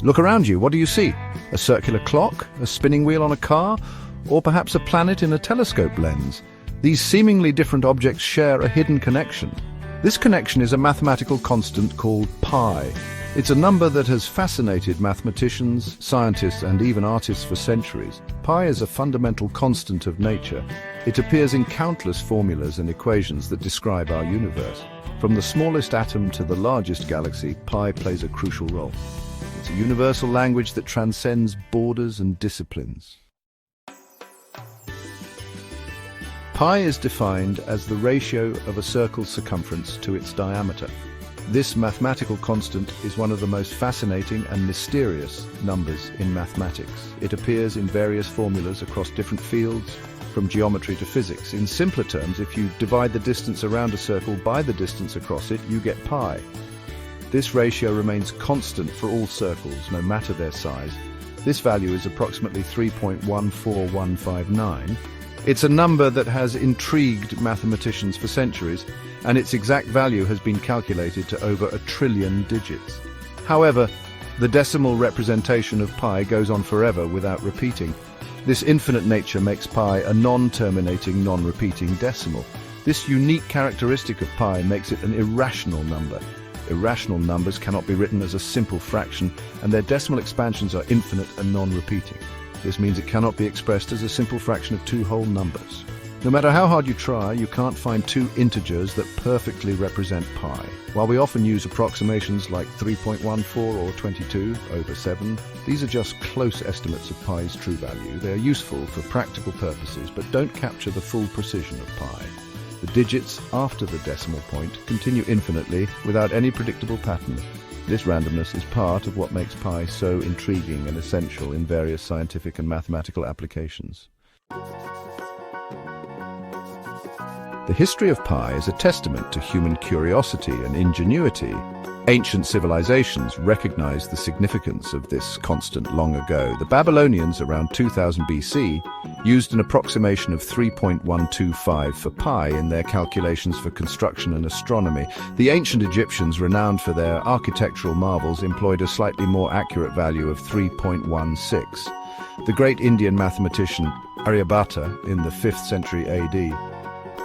Look around you, what do you see? A circular clock, a spinning wheel on a car, or perhaps a planet in a telescope lens? These seemingly different objects share a hidden connection. This connection is a mathematical constant called pi. It's a number that has fascinated mathematicians, scientists, and even artists for centuries. Pi is a fundamental constant of nature. It appears in countless formulas and equations that describe our universe. From the smallest atom to the largest galaxy, pi plays a crucial role. It's a universal language that transcends borders and disciplines. Pi is defined as the ratio of a circle's circumference to its diameter. This mathematical constant is one of the most fascinating and mysterious numbers in mathematics. It appears in various formulas across different fields, from geometry to physics. In simpler terms, if you divide the distance around a circle by the distance across it, you get pi. This ratio remains constant for all circles, no matter their size. This value is approximately 3.14159. It's a number that has intrigued mathematicians for centuries, and its exact value has been calculated to over 1 trillion digits. However, the decimal representation of pi goes on forever without repeating. This infinite nature makes pi a non-terminating, non-repeating decimal. This unique characteristic of pi makes it an irrational number. Irrational numbers cannot be written as a simple fraction, and their decimal expansions are infinite and non-repeating. This means it cannot be expressed as a simple fraction of two whole numbers. No matter how hard you try, you can't find two integers that perfectly represent pi. While we often use approximations like 3.14 or 22/7, these are just close estimates of pi's true value. They are useful for practical purposes, but don't capture the full precision of pi. The digits after the decimal point continue infinitely without any predictable pattern. This randomness is part of what makes pi so intriguing and essential in various scientific and mathematical applications. The history of pi is a testament to human curiosity and ingenuity. Ancient civilizations recognized the significance of this constant long ago. The Babylonians, around 2000 BC, used an approximation of 3.125 for pi in their calculations for construction and astronomy. The ancient Egyptians, renowned for their architectural marvels, employed a slightly more accurate value of 3.16. The great Indian mathematician Aryabhata, in the 5th century AD,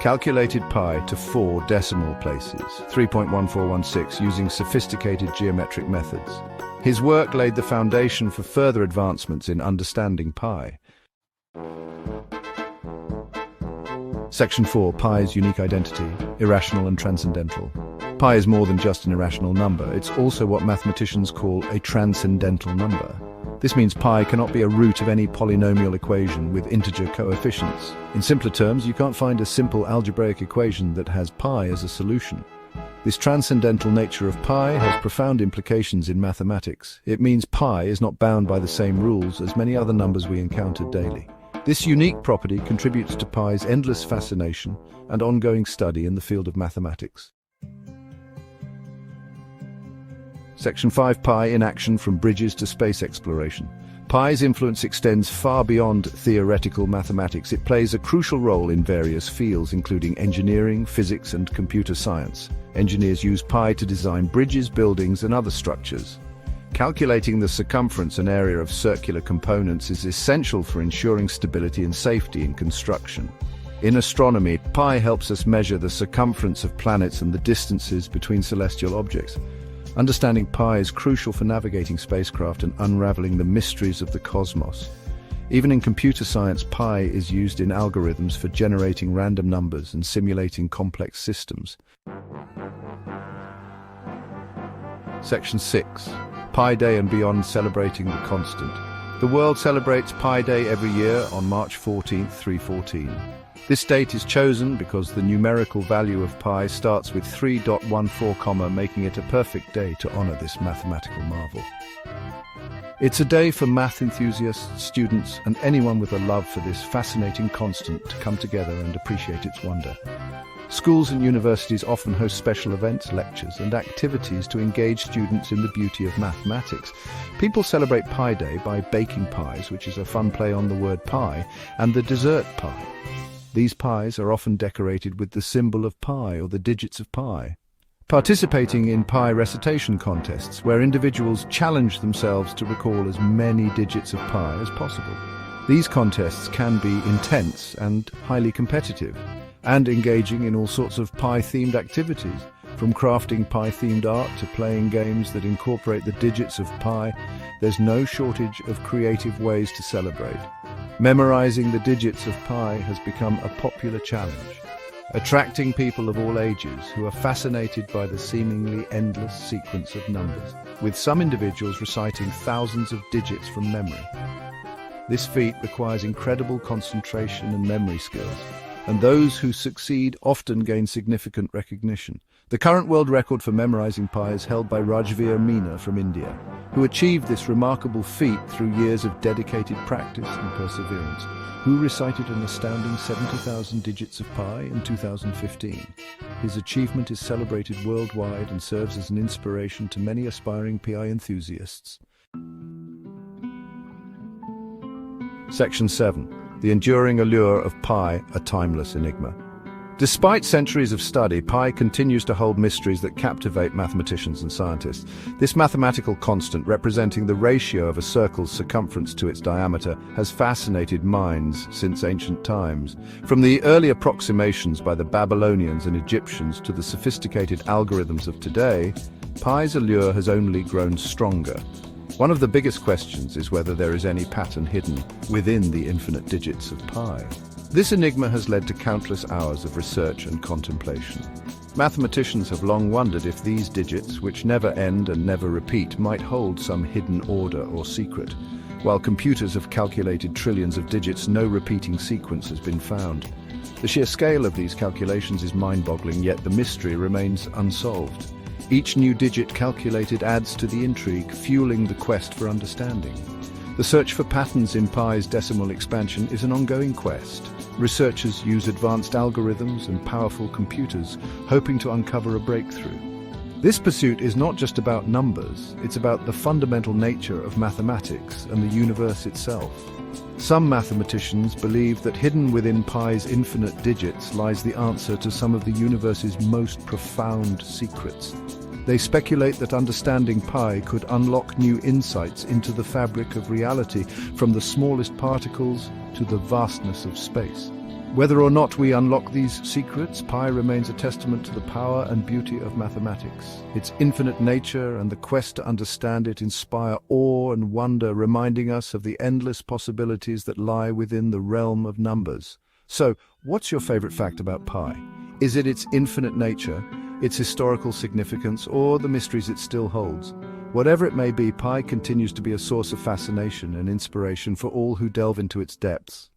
calculated pi to 4 decimal places, 3.1416, using sophisticated geometric methods. His work laid the foundation for further advancements in understanding pi. Section 4. Pi's unique identity, irrational and transcendental. Pi is more than just an irrational number. It's also what mathematicians call a transcendental number. This means pi cannot be a root of any polynomial equation with integer coefficients. In simpler terms, you can't find a simple algebraic equation that has pi as a solution. This transcendental nature of pi has profound implications in mathematics. It means pi is not bound by the same rules as many other numbers we encounter daily. This unique property contributes to pi's endless fascination and ongoing study in the field of mathematics. Section 5. Pi in action, from bridges to space exploration. Pi's influence extends far beyond theoretical mathematics. It plays a crucial role in various fields, including engineering, physics, and computer science. Engineers use pi to design bridges, buildings, and other structures. Calculating the circumference and area of circular components is essential for ensuring stability and safety in construction. In astronomy, pi helps us measure the circumference of planets and the distances between celestial objects. Understanding pi is crucial for navigating spacecraft and unraveling the mysteries of the cosmos. Even in computer science, pi is used in algorithms for generating random numbers and simulating complex systems. Section 6. Pi Day and beyond, celebrating the constant. The world celebrates Pi Day every year on March 14th, 314. This date is chosen because the numerical value of pi starts with 3.14, making it a perfect day to honor this mathematical marvel. It's a day for math enthusiasts, students, and anyone with a love for this fascinating constant to come together and appreciate its wonder. Schools and universities often host special events, lectures, and activities to engage students in the beauty of mathematics. People celebrate Pi Day by baking pies, which is a fun play on the word pie, and the dessert pie. These pies are often decorated with the symbol of pi or the digits of pi. participating in pi recitation contests where individuals challenge themselves to recall as many digits of pi as possible. These contests can be intense and highly competitive, and engaging in all sorts of pi-themed activities, from crafting pi-themed art to playing games that incorporate the digits of pi. There's no shortage of creative ways to celebrate. Memorizing the digits of pi has become a popular challenge, attracting people of all ages who are fascinated by the seemingly endless sequence of numbers, with some individuals reciting thousands of digits from memory. This feat requires incredible concentration and memory skills, and those who succeed often gain significant recognition. The current world record for memorizing pi is held by Rajveer Meena from India, who achieved this remarkable feat through years of dedicated practice and perseverance, who recited an astounding 70,000 digits of pi in 2015. His achievement is celebrated worldwide and serves as an inspiration to many aspiring pi enthusiasts. Section 7. The enduring allure of pi, a timeless enigma. Despite centuries of study, pi continues to hold mysteries that captivate mathematicians and scientists. This mathematical constant, representing the ratio of a circle's circumference to its diameter, has fascinated minds since ancient times. From the early approximations by the Babylonians and Egyptians to the sophisticated algorithms of today, pi's allure has only grown stronger. One of the biggest questions is whether there is any pattern hidden within the infinite digits of pi. This enigma has led to countless hours of research and contemplation. Mathematicians have long wondered if these digits, which never end and never repeat, might hold some hidden order or secret. While computers have calculated trillions of digits, no repeating sequence has been found. The sheer scale of these calculations is mind-boggling, yet the mystery remains unsolved. Each new digit calculated adds to the intrigue, fueling the quest for understanding. The search for patterns in pi's decimal expansion is an ongoing quest. Researchers use advanced algorithms and powerful computers, hoping to uncover a breakthrough. This pursuit is not just about numbers, it's about the fundamental nature of mathematics and the universe itself. Some mathematicians believe that hidden within pi's infinite digits lies the answer to some of the universe's most profound secrets. They speculate that understanding pi could unlock new insights into the fabric of reality, from the smallest particles to the vastness of space. Whether or not we unlock these secrets, pi remains a testament to the power and beauty of mathematics. Its infinite nature and the quest to understand it inspire awe and wonder, reminding us of the endless possibilities that lie within the realm of numbers. So, what's your favorite fact about pi? Is it its infinite nature, its historical significance, or the mysteries it still holds? Whatever it may be, pi continues to be a source of fascination and inspiration for all who delve into its depths.